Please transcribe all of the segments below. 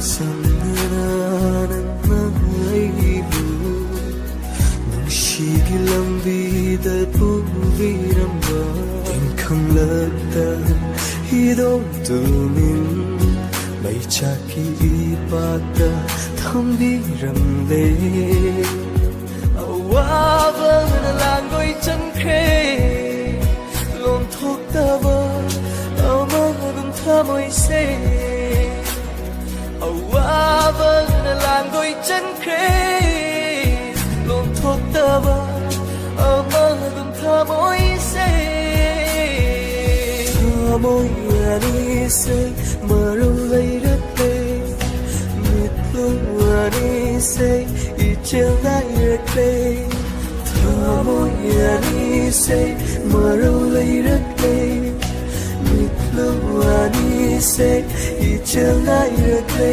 sangananangaibu nungshigi lambida puviramba inkanglagda hidom tumin may chaki ipagda thambiramle awabang nalangoy chankre lom thokdaba amang thamoy se awabang nalangoy chankre lom thokdaba amang thamoy se thamoy ani se maro leiratte mitlu ani se ichel nairatte thamoy ani se maro leiratte mitlu ani se ichel nairatte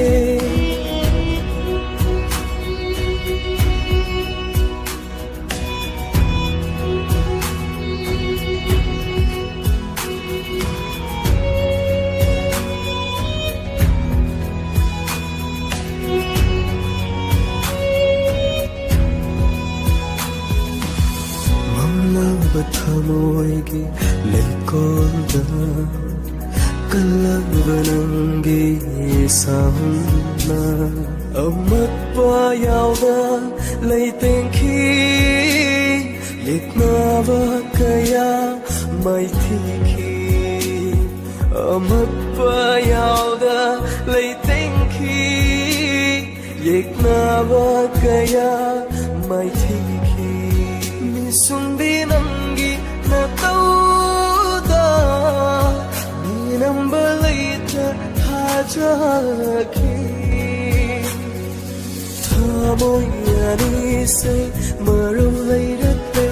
Thamoygi leikolda kalagbanangi samna amatpa yauda leitengki yeknaba kaya maithiki amatpa yauda leitengki yeknaba kaya maithiki misumbi nangi natauda ninambalita hajaki thamoy ani se maro leiratte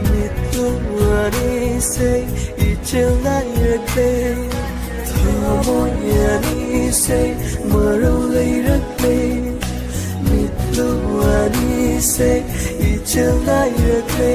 mitlu ani se ichel nairatte thamoy ani se maro leiratte mitlu ani se ichel nairatte